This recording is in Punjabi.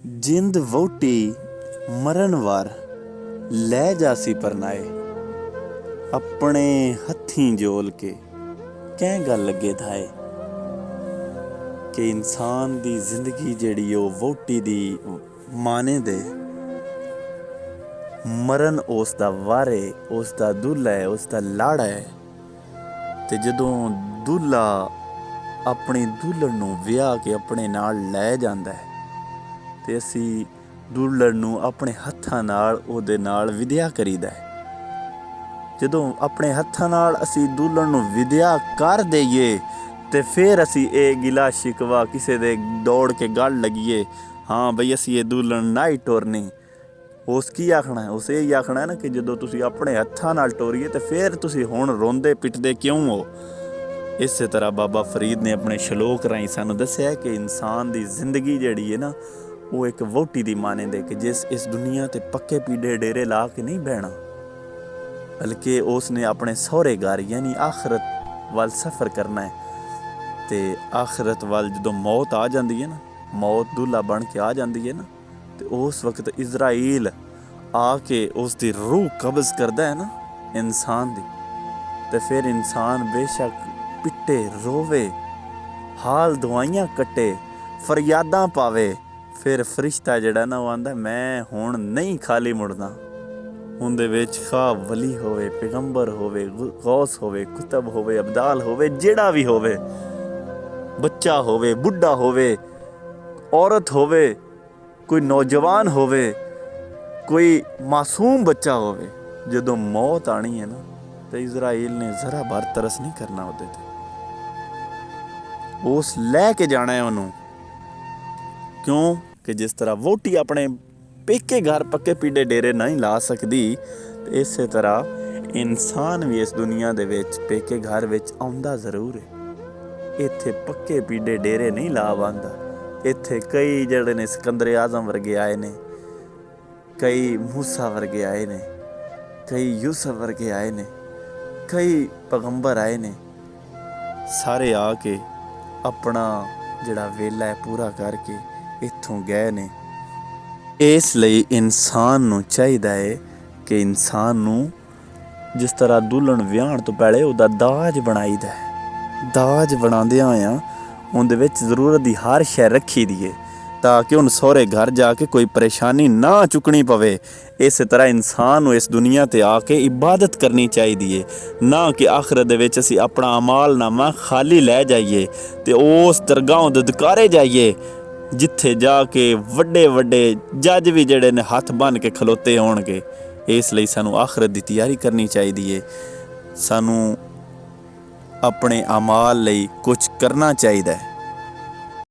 ਜਿੰਦ ਵਹੁਟੀ ਮਰਨ ਵਾਰ ਲੈ ਜਾਸੀ ਪਰਨਾਏ, ਆਪਣੇ ਹੱਥੀਂ ਜੋਲ ਕੇ ਕਹਿ ਗੱਲ ਲੱਗੇ ਥਾਏ। ਕਿ ਇਨਸਾਨ ਦੀ ਜ਼ਿੰਦਗੀ ਜਿਹੜੀ ਉਹ ਵਹੁਟੀ ਦੀ ਮਾਨੇ ਦੇ ਮਰਨ ਉਸ ਦਾ ਵਾਰ ਹੈ, ਉਸ ਦਾ ਦੁੱਲਾ ਹੈ, ਉਸ ਦਾ ਲਾੜਾ ਹੈ। ਤੇ ਜਦੋਂ ਦੁੱਲਾ ਆਪਣੀ ਦੁਲਹਨ ਨੂੰ ਵਿਆਹ ਕੇ ਆਪਣੇ ਨਾਲ ਲੈ ਜਾਂਦਾ ਹੈ ਤੇ ਅਸੀਂ ਦੁਲਹਨ ਨੂੰ ਆਪਣੇ ਹੱਥਾਂ ਨਾਲ ਉਹਦੇ ਨਾਲ ਵਿਦਿਆ ਕਰੀਦਾ ਹੈ। ਜਦੋਂ ਆਪਣੇ ਹੱਥਾਂ ਨਾਲ ਅਸੀਂ ਦੁਲਹਨ ਨੂੰ ਵਿਦਿਆ ਕਰ ਦਈਏ ਤੇ ਫਿਰ ਅਸੀਂ ਇਹ ਗਿਲਾ ਸ਼ਿਕਵਾ ਕਿਸੇ ਦੇ ਦੌੜ ਕੇ ਗੱਲ ਲੱਗੀਏ, ਹਾਂ ਬਈ ਅਸੀਂ ਇਹ ਦੁਲਹਨ ਨਾ ਹੀ ਟੋਰਨੀ। ਉਸ ਕੀ ਆਖਣਾ ਹੈ? ਉਸ ਇਹ ਆਖਣਾ ਹੈ ਨਾ ਕਿ ਜਦੋਂ ਤੁਸੀਂ ਆਪਣੇ ਹੱਥਾਂ ਨਾਲ ਟੋਰੀਏ ਤੇ ਫਿਰ ਤੁਸੀਂ ਹੁਣ ਰੋਂਦੇ ਪਿੱਟਦੇ ਕਿਉਂ ਹੋ? ਇਸੇ ਤਰ੍ਹਾਂ ਬਾਬਾ ਫਰੀਦ ਨੇ ਆਪਣੇ ਸ਼ਲੋਕ ਰਾਹੀਂ ਸਾਨੂੰ ਦੱਸਿਆ ਕਿ ਇਨਸਾਨ ਦੀ ਜ਼ਿੰਦਗੀ ਜਿਹੜੀ ਹੈ ਨਾ, ਉਹ ਇੱਕ ਵਹੁਟੀ ਦੀ ਮਾਨੇ ਦੇ ਕਿ ਜਿਸ ਇਸ ਦੁਨੀਆ 'ਤੇ ਪੱਕੇ ਪੀੜੇ ਡੇਰੇ ਲਾ ਕੇ ਨਹੀਂ ਬਹਿਣਾ, ਬਲਕਿ ਉਸ ਨੇ ਆਪਣੇ ਸਹੁਰੇ ਘਰ ਯਾਨੀ ਆਖਰਤ ਵੱਲ ਸਫ਼ਰ ਕਰਨਾ ਹੈ। ਅਤੇ ਆਖਰਤ ਵੱਲ ਜਦੋਂ ਮੌਤ ਆ ਜਾਂਦੀ ਹੈ ਨਾ, ਮੌਤ ਦੁੱਲਾ ਬਣ ਕੇ ਆ ਜਾਂਦੀ ਹੈ ਨਾ, ਅਤੇ ਉਸ ਵਕਤ ਇਜ਼ਰਾਈਲ ਆ ਕੇ ਉਸ ਦੀ ਰੂਹ ਕਬਜ਼ ਕਰਦਾ ਹੈ ਨਾ ਇਨਸਾਨ ਦੀ, ਅਤੇ ਫਿਰ ਇਨਸਾਨ ਬੇਸ਼ੱਕ ਪਿੱਟੇ ਰੋਵੇ, ਹਾਲ ਦਵਾਈਆਂ ਕੱਟੇ, ਫਰਿਆਦਾਂ ਪਾਵੇ, ਫਿਰ ਫਰਿਸ਼ਤਾ ਜਿਹੜਾ ਨਾ ਉਹ ਆਉਂਦਾ ਮੈਂ ਹੁਣ ਨਹੀਂ ਖਾਲੀ ਮੁੜਨਾ। ਉਹਦੇ ਵਿੱਚ ਖਾ ਵਲੀ ਹੋਵੇ, ਪੈਗੰਬਰ ਹੋਵੇ, ਗੌਸ ਹੋਵੇ, ਕੁਤਬ ਹੋਵੇ, ਅਬਦਾਲ ਹੋਵੇ, ਜਿਹੜਾ ਵੀ ਹੋਵੇ, ਬੱਚਾ ਹੋਵੇ, ਬੁੱਢਾ ਹੋਵੇ, ਔਰਤ ਹੋਵੇ, ਕੋਈ ਨੌਜਵਾਨ ਹੋਵੇ, ਕੋਈ ਮਾਸੂਮ ਬੱਚਾ ਹੋਵੇ, ਜਦੋਂ ਮੌਤ ਆਣੀ ਹੈ ਨਾ ਤੇ ਇਜ਼ਰਾਈਲ ਨੇ ਜ਼ਰਾ ਬਾਰ ਤਰਸ ਨਹੀਂ ਕਰਨਾ ਉਹਦੇ ਤੇ। ਉਸ ਲੈ ਕੇ ਜਾਣਾ ਹੈ ਉਹਨੂੰ। ਕਿਉਂ? ਕਿ ਜਿਸ ਤਰ੍ਹਾਂ ਵਹੁਟੀ ਆਪਣੇ ਪੇਕੇ ਘਰ ਪੱਕੇ ਪੀੜੇ ਡੇਰੇ ਨਹੀਂ ਲਾ ਸਕਦੀ, ਤੇ ਇਸੇ ਤਰ੍ਹਾਂ ਇਨਸਾਨ ਵੀ ਇਸ ਦੁਨੀਆ ਦੇ ਵਿੱਚ ਪੇਕੇ ਘਰ ਵਿੱਚ ਆਉਂਦਾ ਜ਼ਰੂਰ ਹੈ। ਇੱਥੇ ਪੱਕੇ ਪੀੜੇ ਡੇਰੇ ਨਹੀਂ ਲਾ ਪਾਉਂਦਾ। ਇੱਥੇ ਕਈ ਜਿਹੜੇ ਨੇ ਸਿਕੰਦਰ ਆਜ਼ਮ ਵਰਗੇ ਆਏ ਨੇ, ਕਈ ਮੂਸਾ ਵਰਗੇ ਆਏ ਨੇ, ਕਈ ਯੂਸਫ ਵਰਗੇ ਆਏ ਨੇ, ਕਈ ਪੈਗੰਬਰ ਆਏ ਨੇ। ਸਾਰੇ ਆ ਕੇ ਆਪਣਾ ਜਿਹੜਾ ਵੇਲਾ ਹੈ ਪੂਰਾ ਕਰਕੇ ਇੱਥੋਂ ਗਏ ਨੇ। ਇਸ ਲਈ ਇਨਸਾਨ ਨੂੰ ਚਾਹੀਦਾ ਹੈ ਕਿ ਇਨਸਾਨ ਨੂੰ ਜਿਸ ਤਰ੍ਹਾਂ ਦੁਲਹਨ ਵਿਆਹਣ ਤੋਂ ਪਹਿਲੇ ਉਹਦਾ ਦਾਜ ਬਣਾਈਦਾ ਹੈ, ਦਾਜ ਬਣਾਉਂਦਿਆਂ ਹੋਇਆਂ ਉਹਦੇ ਵਿੱਚ ਜ਼ਰੂਰਤ ਦੀ ਹਰ ਸ਼ੈ ਰੱਖੀ ਦੀ ਹੈ ਤਾਂ ਕਿ ਹੁਣ ਸਹੁਰੇ ਘਰ ਜਾ ਕੇ ਕੋਈ ਪਰੇਸ਼ਾਨੀ ਨਾ ਚੁੱਕਣੀ ਪਵੇ। ਇਸੇ ਤਰ੍ਹਾਂ ਇਨਸਾਨ ਨੂੰ ਇਸ ਦੁਨੀਆ 'ਤੇ ਆ ਕੇ ਇਬਾਦਤ ਕਰਨੀ ਚਾਹੀਦੀ ਹੈ, ਨਾ ਕਿ ਆਖਰਤ ਦੇ ਵਿੱਚ ਅਸੀਂ ਆਪਣਾ ਅਮਾਲਨਾਮਾ ਖਾਲੀ ਲੈ ਜਾਈਏ ਅਤੇ ਉਸ ਦਰਗਾਹ ਦੇ ਦੁਕਾਰੇ ਜਾਈਏ ਜਿੱਥੇ ਜਾ ਕੇ ਵੱਡੇ ਵੱਡੇ ਜੱਜ ਵੀ ਜਿਹੜੇ ਨੇ ਹੱਥ ਬੰਨ੍ਹ ਕੇ ਖਲੋਤੇ ਹੋਣਗੇ। ਇਸ ਲਈ ਸਾਨੂੰ ਆਖਰਤ ਦੀ ਤਿਆਰੀ ਕਰਨੀ ਚਾਹੀਦੀ ਹੈ। ਸਾਨੂੰ ਆਪਣੇ ਅਮਾਲ ਲਈ ਕੁਝ ਕਰਨਾ ਚਾਹੀਦਾ ਹੈ।